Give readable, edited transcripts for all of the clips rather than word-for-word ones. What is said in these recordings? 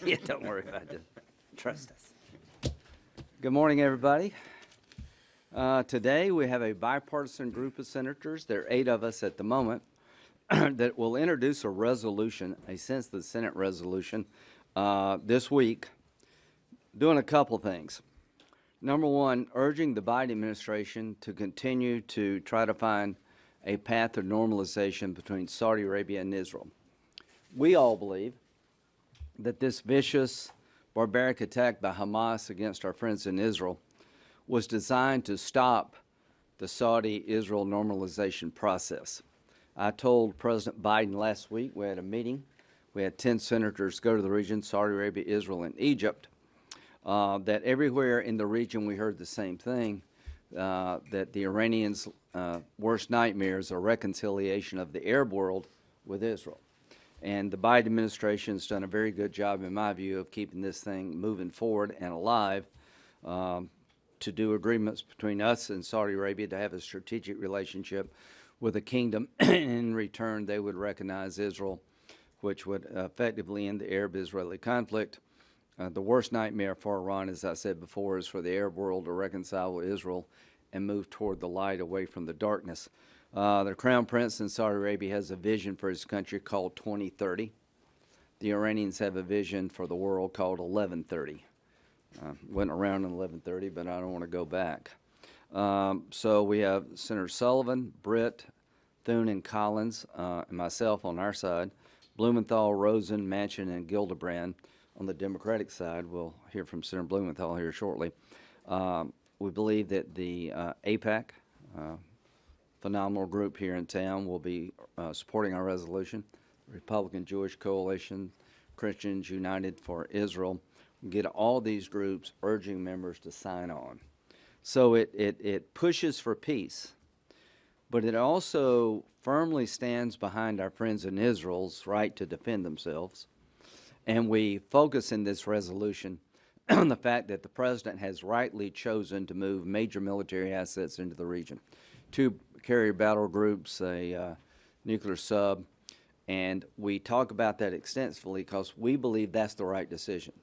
Yeah, don't worry about it. Trust us. Good morning, everybody. Today we have a bipartisan group of senators. There are 8 of us at the moment that will introduce a resolution, a sense of the Senate resolution, this week, doing a couple things. Number one, urging the Biden administration to continue to try to find a path of normalization between Saudi Arabia and Israel. We all believe that this vicious, barbaric attack by Hamas against our friends in Israel was designed to stop the Saudi-Israel normalization process. I told President Biden last week, we had a meeting, we had 10 senators go to the region, Saudi Arabia, Israel, and Egypt, that everywhere in the region we heard the same thing, that the Iranians' worst nightmare is a reconciliation of the Arab world with Israel. And the Biden administration has done a very good job, in my view, of keeping this thing moving forward and alive, to do agreements between us and Saudi Arabia to have a strategic relationship with a kingdom. In return, they would recognize Israel, which would effectively end the Arab-Israeli conflict. The worst nightmare for Iran, as I said before, is for the Arab world to reconcile with Israel and move toward the light away from the darkness. The Crown Prince in Saudi Arabia has a vision for his country called 2030. The Iranians have a vision for the world called 1130. Went around in 1130, but I don't want to go back. So we have Senator Sullivan, Britt, Thune, and Collins, and myself on our side, Blumenthal, Rosen, Manchin, and Gillibrand on the Democratic side. We'll hear from Senator Blumenthal here shortly. We believe that the AIPAC, phenomenal group here in town, will be supporting our resolution. Republican Jewish Coalition, Christians United for Israel. We get all these groups urging members to sign on. So it pushes for peace, but it also firmly stands behind our friends in Israel's right to defend themselves. And we focus in this resolution on the fact that the president has rightly chosen to move major military assets into the region. 2 carrier battle groups, a nuclear sub, and we talk about that extensively because we believe that's the right decision.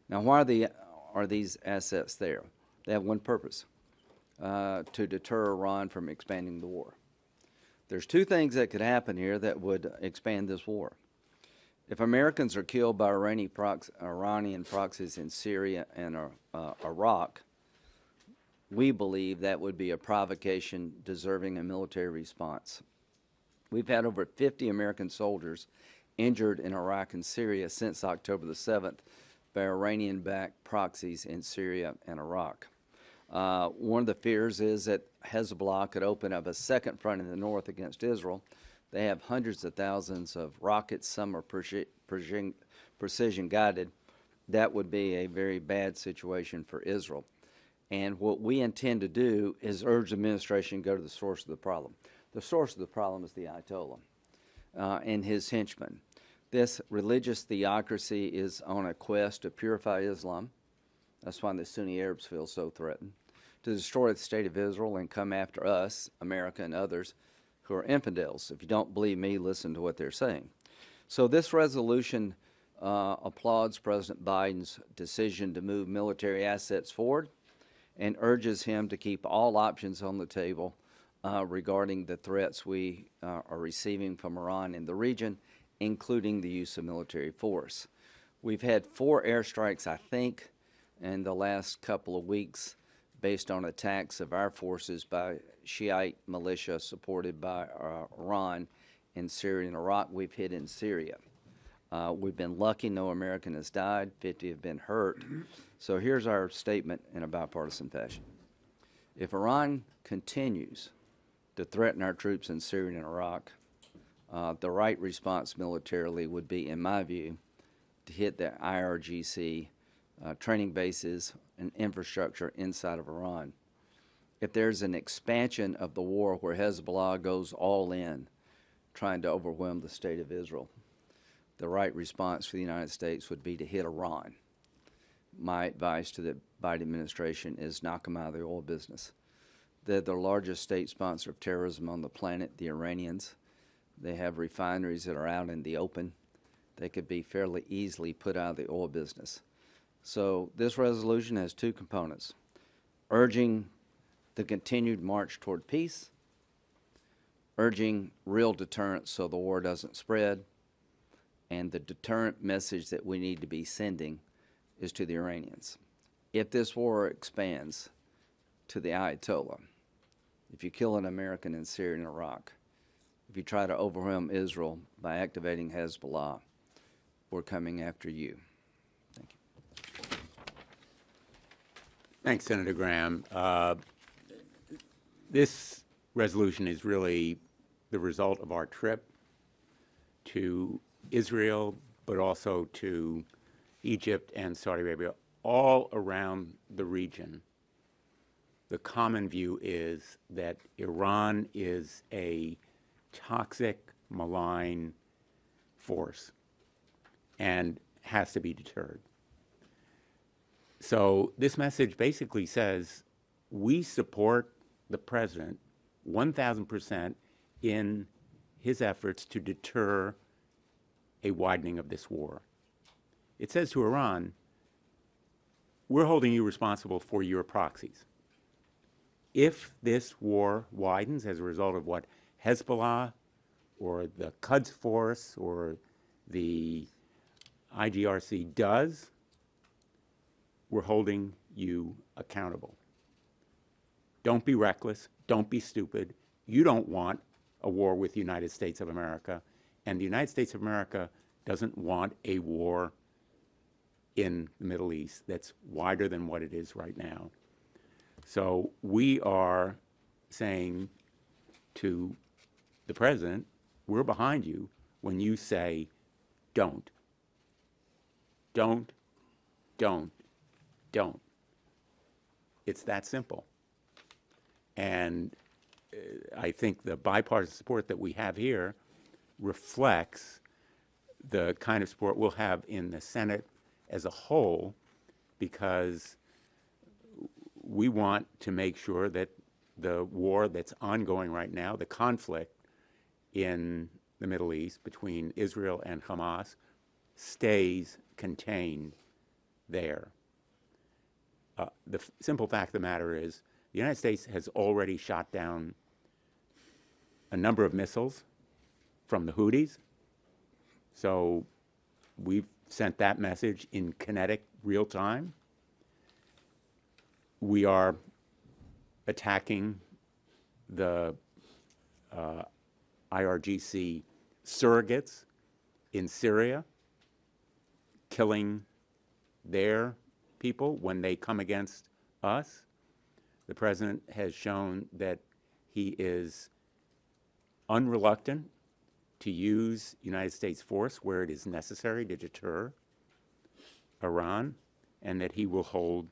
Now, why are these assets there? They have one purpose, to deter Iran from expanding the war. There's 2 things that could happen here that would expand this war. If Americans are killed by Iranian proxies in Syria and Iraq, we believe that would be a provocation deserving a military response. We've had over 50 American soldiers injured in Iraq and Syria since October the 7th by Iranian-backed proxies in Syria and Iraq. One of the fears is that Hezbollah could open up a second front in the north against Israel. They have hundreds of thousands of rockets, some are precision guided. That would be a very bad situation for Israel. And what we intend to do is urge the administration to go to the source of the problem. The source of the problem is the Ayatollah and his henchmen. This religious theocracy is on a quest to purify Islam. That's why the Sunni Arabs feel so threatened, to destroy the state of Israel and come after us, America and others, who are infidels. If you don't believe me, listen to what they're saying. So this resolution applauds President Biden's decision to move military assets forward and urges him to keep all options on the table regarding the threats we are receiving from Iran in the region, including the use of military force. We've had 4 airstrikes, I think, in the last couple of weeks based on attacks of our forces by Shiite militia supported by Iran in Syria and Iraq. We've hit in Syria. We've been lucky, no American has died, 50 have been hurt. So here's our statement in a bipartisan fashion. If Iran continues to threaten our troops in Syria and Iraq, the right response militarily would be, in my view, to hit the IRGC training bases and infrastructure inside of Iran. If there's an expansion of the war where Hezbollah goes all in, trying to overwhelm the state of Israel, the right response for the United States would be to hit Iran. My advice to the Biden administration is knock them out of the oil business. They're the largest state sponsor of terrorism on the planet, the Iranians. They have refineries that are out in the open. they could be fairly easily put out of the oil business. So this resolution has two components: urging the continued march toward peace, urging real deterrence so the war doesn't spread, and the deterrent message that we need to be sending is to the Iranians. If this war expands to the Ayatollah, if you kill an American in Syria and Iraq, if you try to overwhelm Israel by activating Hezbollah, we're coming after you. Thank you. Thanks, Senator Graham. This resolution is really the result of our trip to Israel, but also to Egypt and Saudi Arabia, all around the region. The common view is that Iran is a toxic, malign force and has to be deterred. So this message basically says we support the president 1,000% in his efforts to deter a widening of this war. It says to Iran, we're holding you responsible for your proxies. If this war widens as a result of what Hezbollah or the Quds Force or the IGRC does, we're holding you accountable. Don't be reckless. Don't be stupid. You don't want a war with the United States of America, and the United States of America doesn't want a war in the Middle East that's wider than what it is right now. So we are saying to the president, we're behind you when you say don't. Don't, don't, don't. It's that simple. And I think the bipartisan support that we have here reflects the kind of support we'll have in the Senate as a whole, because we want to make sure that the war that's ongoing right now, the conflict in the Middle East between Israel and Hamas, stays contained there. The simple fact of the matter is the United States has already shot down a number of missiles from the Houthis. So we've sent that message in kinetic real time. We are attacking the IRGC surrogates in Syria, killing their people when they come against us. The president has shown that he is unreluctant to use United States force where it is necessary to deter Iran, and that he will hold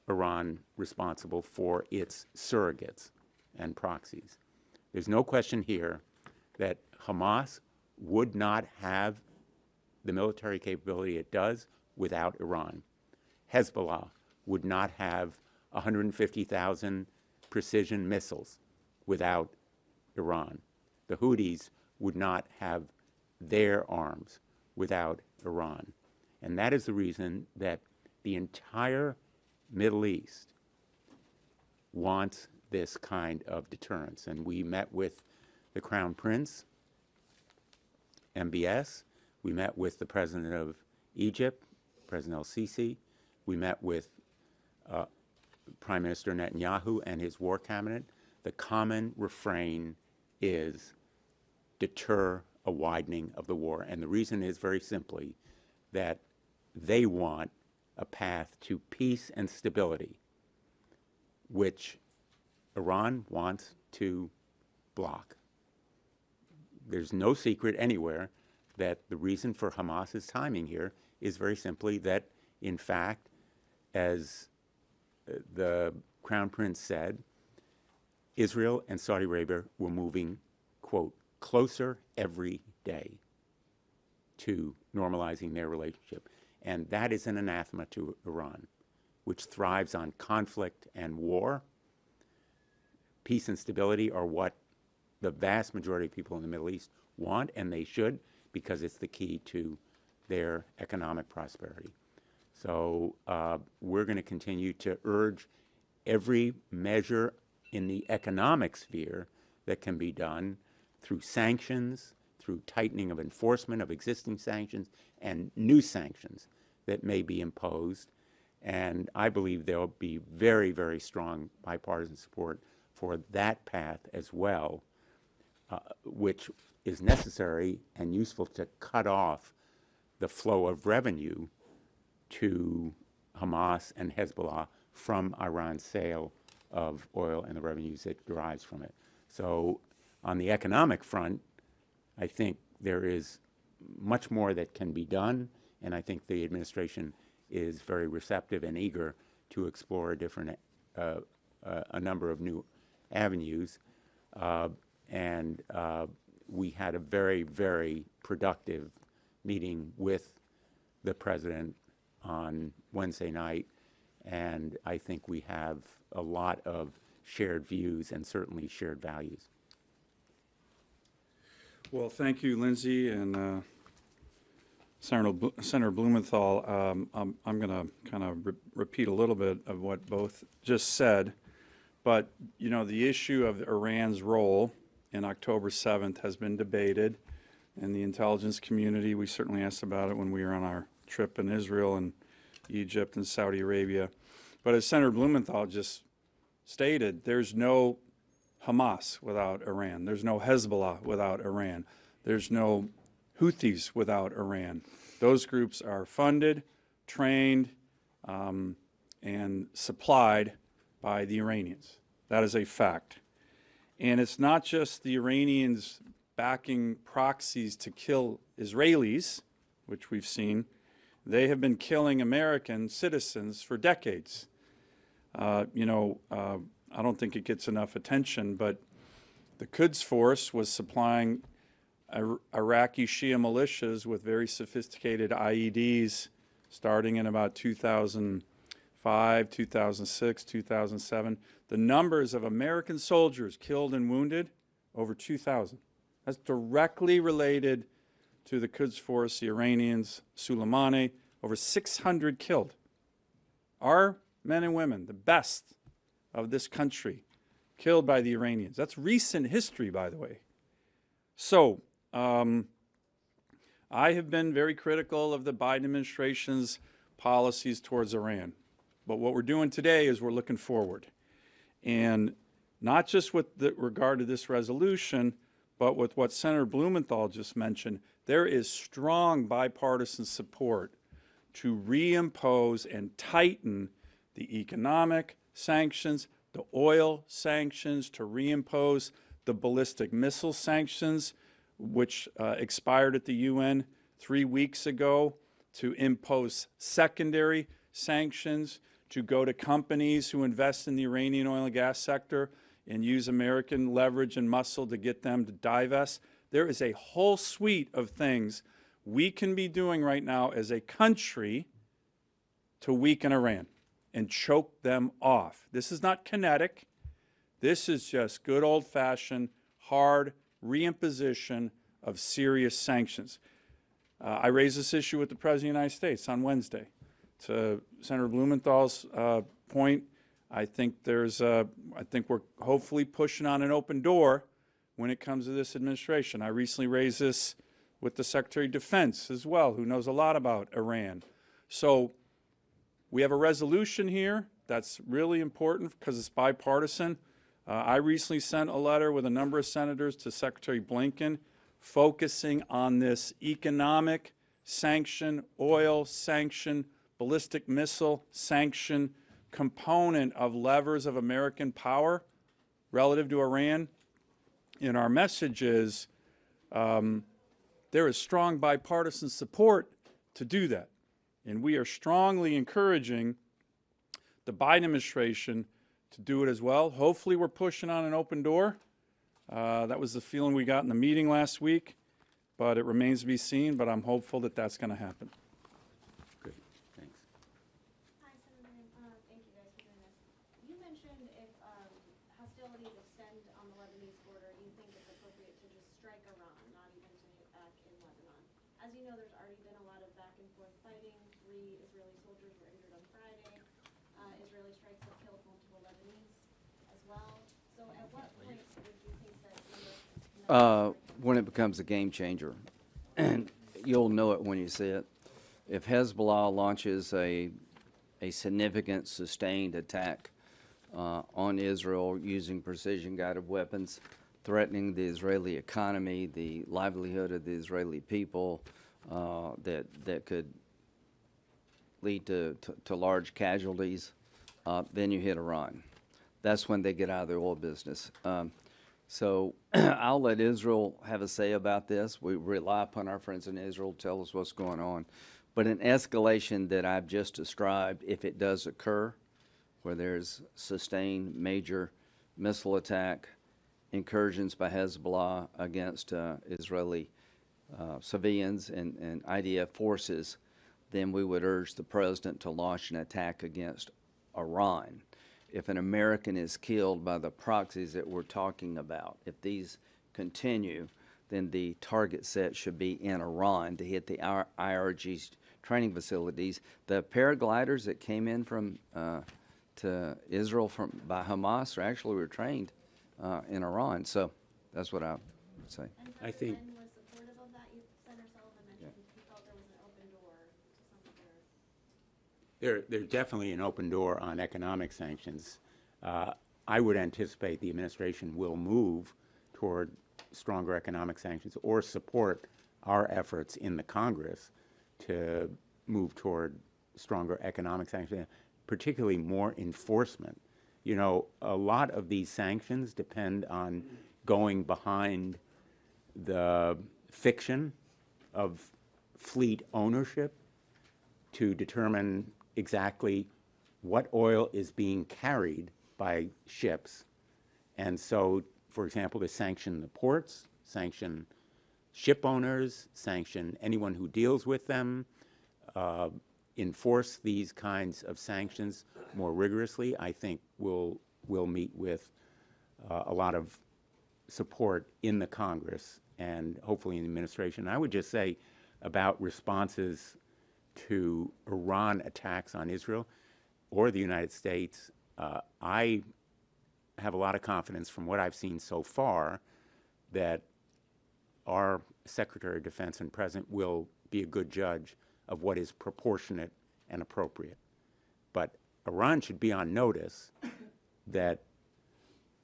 Iran responsible for its surrogates and proxies. There's no question here that Hamas would not have the military capability it does without Iran. Hezbollah would not have 150,000 precision missiles without Iran. The Houthis would not have their arms without Iran. And that is the reason that the entire Middle East wants this kind of deterrence. And we met with the Crown Prince, MBS. We met with the President of Egypt, President el-Sisi. We met with Prime Minister Netanyahu and his war cabinet. The common refrain is deter a widening of the war. And the reason is very simply that they want a path to peace and stability, which Iran wants to block. There's no secret anywhere that the reason for Hamas's timing here is very simply that, in fact, as the Crown Prince said, Israel and Saudi Arabia were moving, quote, closer every day to normalizing their relationship. And that is an anathema to Iran, which thrives on conflict and war. Peace and stability are what the vast majority of people in the Middle East want, and they should, because it's the key to their economic prosperity. So we're going to continue to urge every measure in the economic sphere that can be done through sanctions, through tightening of enforcement of existing sanctions, and new sanctions that may be imposed. And I believe there will be very, very strong bipartisan support for that path as well, which is necessary and useful to cut off the flow of revenue to Hamas and Hezbollah from Iran's sale of oil and the revenues it derives from it. So on the economic front, I think there is much more that can be done, and I think the administration is very receptive and eager to explore a number of new avenues. We had a very, very productive meeting with the president on Wednesday night, and I think we have a lot of shared views and certainly shared values. Well, thank you, Lindsey and Senator Blumenthal. I'm going to kind of repeat a little bit of what both just said, but you know, the issue of Iran's role in October 7th has been debated in the intelligence community. We certainly asked about it when we were on our trip in Israel and Egypt and Saudi Arabia. But as Senator Blumenthal just stated, there's no Hamas without Iran. There's no Hezbollah without Iran. There's no Houthis without Iran. Those groups are funded, trained, and supplied by the Iranians. That is a fact. And it's not just the Iranians backing proxies to kill Israelis, which we've seen. They have been killing American citizens for decades. I don't think it gets enough attention, but the Quds Force was supplying Iraqi Shia militias with very sophisticated IEDs starting in about 2005, 2006, 2007. The numbers of American soldiers killed and wounded, over 2,000. That's directly related to the Quds Force, the Iranians, Soleimani, over 600 killed. Our men and women, the best of this country, killed by the Iranians. That's recent history, by the way. So, I have been very critical of the Biden administration's policies towards Iran. But what we're doing today is we're looking forward. And not just with regard to this resolution, but with what Senator Blumenthal just mentioned, there is strong bipartisan support to reimpose and tighten the economic sanctions, the oil sanctions, to reimpose the ballistic missile sanctions, which expired at the UN 3 weeks ago, to impose secondary sanctions, to go to companies who invest in the Iranian oil and gas sector and use American leverage and muscle to get them to divest. There is a whole suite of things we can be doing right now as a country to weaken Iran and choke them off. This is not kinetic. This is just good old-fashioned, hard reimposition of serious sanctions. I raised this issue with the President of the United States on Wednesday. To Senator Blumenthal's point, I think we're hopefully pushing on an open door when it comes to this administration. I recently raised this with the Secretary of Defense as well, who knows a lot about Iran. So we have a resolution here that's really important because it's bipartisan. I recently sent a letter with a number of senators to Secretary Blinken focusing on this economic sanction, oil sanction, ballistic missile sanction component of levers of American power relative to Iran. And our message is there is strong bipartisan support to do that. And we are strongly encouraging the Biden administration to do it as well. Hopefully we're pushing on an open door. That was the feeling we got in the meeting last week, but it remains to be seen, but I'm hopeful that that's going to happen. Great, thanks. Hi, Senator Graham. Thank you guys for doing this. You mentioned if hostilities extend on the Lebanese border, you think it's appropriate to just strike Iran, not even to hit back in Lebanon. As you know there's already been a lot of back and forth fighting. 3 Israeli soldiers were injured on Friday. Israeli strikes have killed multiple Lebanese as well. So at what point would you think that When it becomes a game changer, and you'll know it when you see it. If Hezbollah launches a significant sustained attack on Israel using precision-guided weapons, threatening the Israeli economy, the livelihood of the Israeli people, that could lead to large casualties, then you hit Iran. That's when they get out of the oil business. So I'll let Israel have a say about this. We rely upon our friends in Israel to tell us what's going on. But an escalation that I've just described, if it does occur, where there's sustained major missile attack, incursions by Hezbollah against Israeli civilians and IDF forces, then we would urge the president to launch an attack against Iran. If an American is killed by the proxies that we're talking about, if these continue, then the target set should be in Iran to hit the IRG's training facilities. The paragliders that came in from to Israel by Hamas actually were trained in Iran. So that's what I would say. And I think- President was supportive of that. Senator Sullivan mentioned he felt there was an open door to some of their. There's definitely an open door on economic sanctions. I would anticipate the administration will move toward stronger economic sanctions or support our efforts in the Congress to move toward stronger economic sanctions, particularly more enforcement. You know, a lot of these sanctions depend on going behind the fiction of fleet ownership to determine exactly what oil is being carried by ships. And so, for example, to sanction the ports, sanction ship owners, sanction anyone who deals with them, enforce these kinds of sanctions more rigorously, I think will meet with a lot of support in the Congress and hopefully in the administration. I would just say about responses to Iran attacks on Israel or the United States, I have a lot of confidence from what I've seen so far that our Secretary of Defense and President will be a good judge of what is proportionate and appropriate. But Iran should be on notice that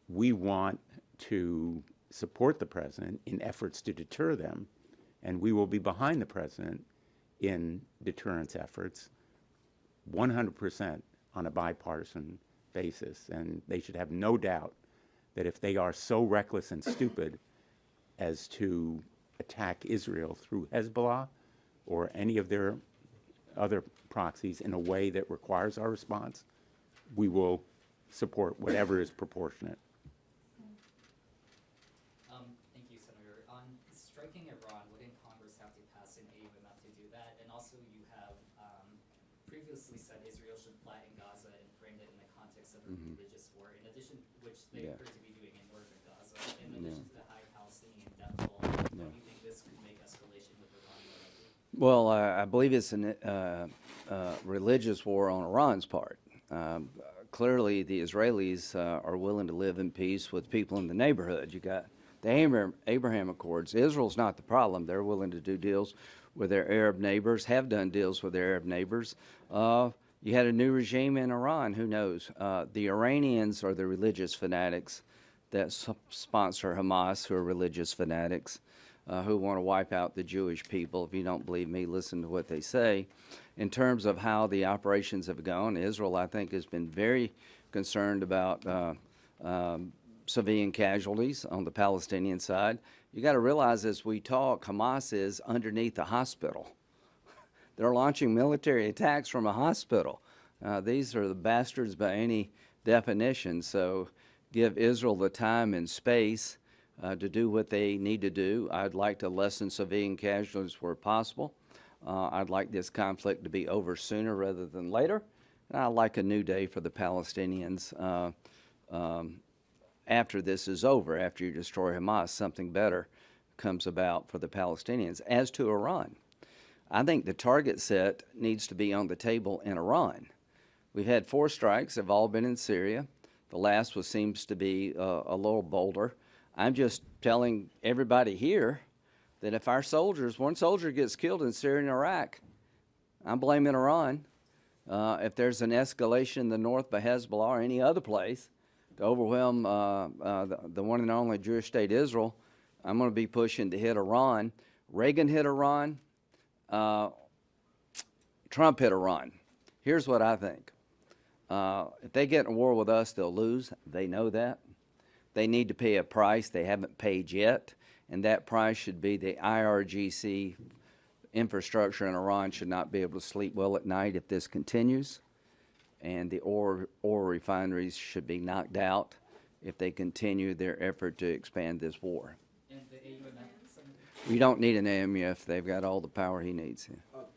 we want to support the President in efforts to deter them, and we will be behind the President in deterrence efforts 100% on a bipartisan basis. And they should have no doubt that if they are so reckless and stupid as to attack Israel through Hezbollah or any of their other proxies in a way that requires our response, we will support whatever is proportionate. Thank you, Senator. On striking Iran, wouldn't Congress have to pass an aid enough to do that? And also, you have previously said Israel should flatten Gaza and frame it in the context of a religious war, in addition, which they appear to be doing in northern Gaza. In addition to the high Palestinian death toll, do you think this could make escalation with Iran more likely? Well, I believe it's a religious war on Iran's part. Clearly, the Israelis are willing to live in peace with people in the neighborhood. You got the Abraham Accords. Israel's not the problem. They're willing to do deals with their Arab neighbors, have done deals with their Arab neighbors. You had a new regime in Iran. Who knows? The Iranians are the religious fanatics that sponsor Hamas, who are religious fanatics, who want to wipe out the Jewish people. If you don't believe me, listen to what they say. In terms of how the operations have gone, Israel, I think, has been very concerned about civilian casualties on the Palestinian side. You got to realize as we talk, Hamas is underneath the hospital. They're launching military attacks from a hospital. These are the bastards by any definition. So give Israel the time and space to do what they need to do. I'd like to lessen civilian casualties where possible. I'd like this conflict to be over sooner rather than later. And I'd like a new day for the Palestinians after this is over, after you destroy Hamas. Something better comes about for the Palestinians. As to Iran, I think the target set needs to be on the table in Iran. We've had 4 strikes, have all been in Syria. The last seems to be a little bolder. I'm just telling everybody here that if our soldiers, one soldier gets killed in Syria and Iraq, I'm blaming Iran. If there's an escalation in the north by Hezbollah or any other place to overwhelm the one and only Jewish state Israel, I'm going to be pushing to hit Iran. Reagan hit Iran. Trump hit Iran. Here's what I think. If they get in a war with us, they'll lose. They know that. They need to pay a price they haven't paid yet, and that price should be the IRGC infrastructure in Iran should not be able to sleep well at night if this continues, and the oil refineries should be knocked out if they continue their effort to expand this war. And the AUMF, You don't need an AMF. They've got all the power he needs. About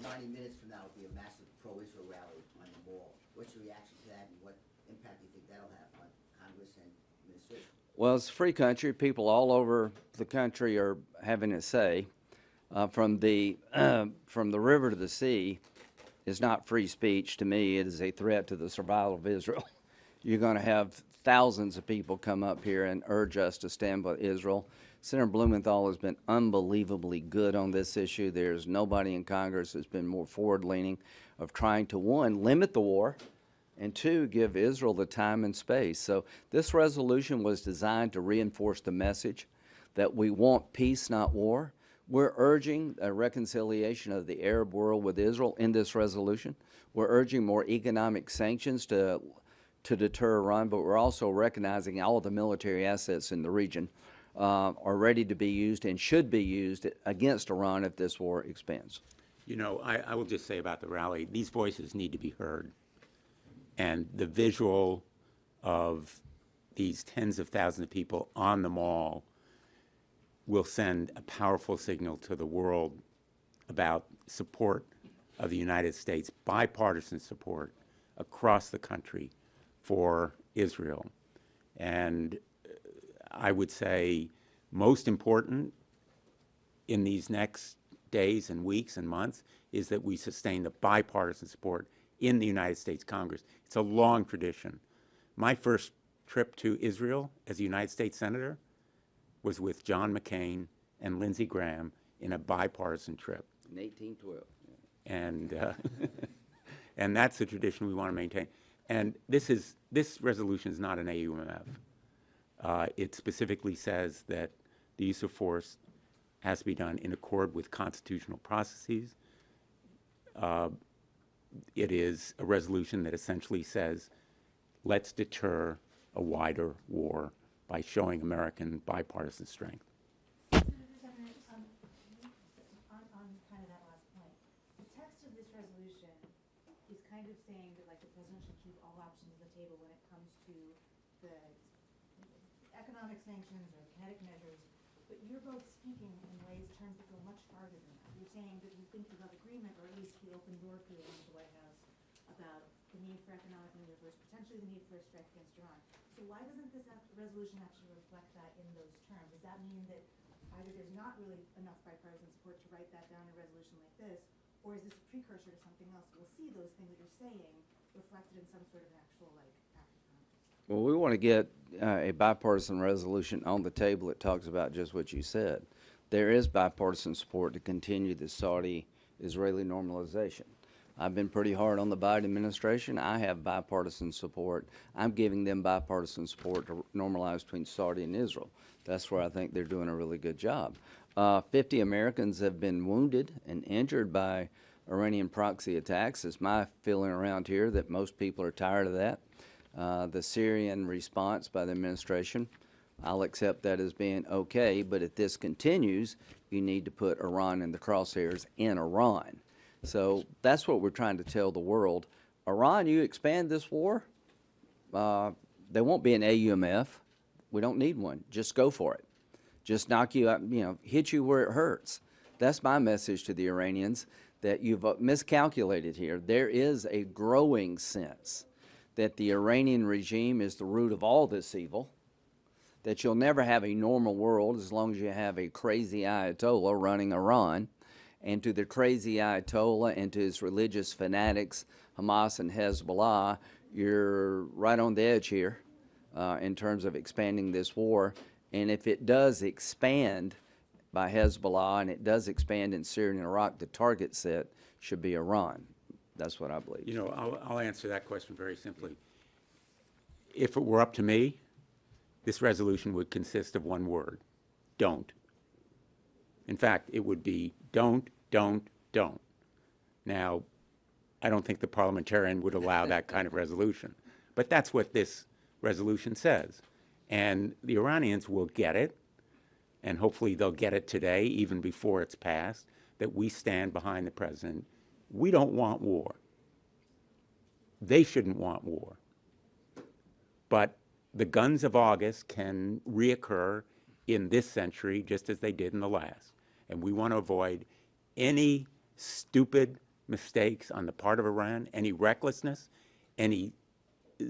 90 minutes from now will be a massive pro-Israel rally on the Mall. What's your reaction to that, and what impact do you think that'll have on Congress and administration? Well, it's a free country. People all over the country are having a say. From the river to the sea is not free speech to me. It is a threat to the survival of Israel. You're going to have thousands of people come up here and urge us to stand with Israel. Senator Blumenthal has been unbelievably good on this issue. There's nobody in Congress that's been more forward-leaning of trying to, 1, limit the war, and 2, give Israel the time and space. So this resolution was designed to reinforce the message that we want peace, not war. We're urging a reconciliation of the Arab world with Israel in this resolution. We're urging more economic sanctions to deter Iran, but we're also recognizing all of the military assets in the region are ready to be used and should be used against Iran if this war expands. You know, I will just say about the rally, these voices need to be heard. And the visual of these tens of thousands of people on the mall will send a powerful signal to the world about support of the United States, bipartisan support across the country for Israel. And I would say most important in these next days and weeks and months is that we sustain the bipartisan support in the United States Congress. It's a long tradition. My first trip to Israel as a United States Senator was with John McCain and Lindsey Graham in a bipartisan trip. In 1812. And, and that's the tradition we want to maintain. And this resolution is not an AUMF. It specifically says that the use of force has to be done in accord with constitutional processes. It is a resolution that essentially says, let's deter a wider war by showing American bipartisan strength. On kind of that last point, the text of this resolution is kind of saying that, like, the president should keep all options on the table when it comes to the economic sanctions or kinetic measures, but you're both speaking in terms that go much farther than that. You're saying that you think you'll have agreement, or at least the open door feeling of the White House, about the need for economic maneuvers, potentially the need for a strike against Iran. So why doesn't this resolution actually reflect that in those terms? Does that mean that either there's not really enough bipartisan support to write that down in a resolution like this, or is this a precursor to something else? We'll see those things that you're saying reflected in some sort of an actual, like, act of Congress. Well, we want to get a bipartisan resolution on the table that talks about just what you said. There is bipartisan support to continue the Saudi-Israeli normalization. I've been pretty hard on the Biden administration. I have bipartisan support. I'm giving them bipartisan support to normalize between Saudi and Israel. That's where I think they're doing a really good job. 50 Americans have been wounded and injured by Iranian proxy attacks. It's my feeling around here that most people are tired of that. The Syrian response by the administration, I'll accept that as being okay, but if this continues, you need to put Iran in the crosshairs in Iran. So that's what we're trying to tell the world. Iran, you expand this war, there won't be an AUMF. We don't need one. Just go for it. Just knock you out, hit you where it hurts. That's my message to the Iranians, that you've miscalculated here. There is a growing sense that the Iranian regime is the root of all this evil, that you'll never have a normal world as long as you have a crazy Ayatollah running Iran, and to the crazy Ayatollah and to his religious fanatics, Hamas and Hezbollah, you're right on the edge here in terms of expanding this war. And if it does expand by Hezbollah and it does expand in Syria and Iraq, the target set should be Iran. That's what I believe. You know, I'll answer that question very simply. If it were up to me, this resolution would consist of one word: don't. In fact, it would be don't, don't, don't. Now, I don't think the parliamentarian would allow that kind of resolution, but that's what this resolution says. And the Iranians will get it, and hopefully they'll get it today, even before it's passed, that we stand behind the president. We don't want war. They shouldn't want war. But the guns of August can reoccur in this century just as they did in the last. And we want to avoid any stupid mistakes on the part of Iran, any recklessness, any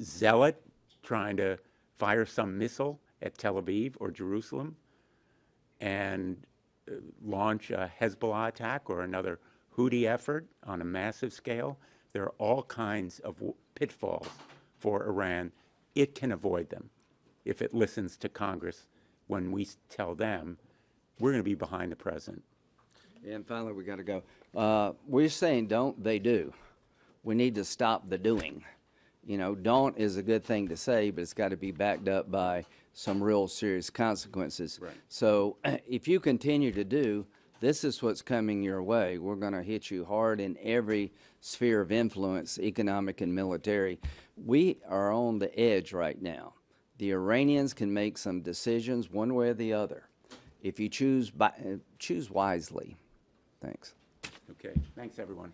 zealot trying to fire some missile at Tel Aviv or Jerusalem and launch a Hezbollah attack or another Houthi effort on a massive scale. There are all kinds of pitfalls for Iran. It can avoid them if it listens to Congress when we tell them we're going to be behind the president. And finally, we got to go. We're saying don't, they do. We need to stop the doing. You know, don't is a good thing to say, but it's got to be backed up by some real serious consequences. Right. So if you continue to do, this is what's coming your way. We're going to hit you hard in every sphere of influence, economic and military. We are on the edge right now. The Iranians can make some decisions one way or the other. If you choose wisely. Thanks. Okay, thanks everyone.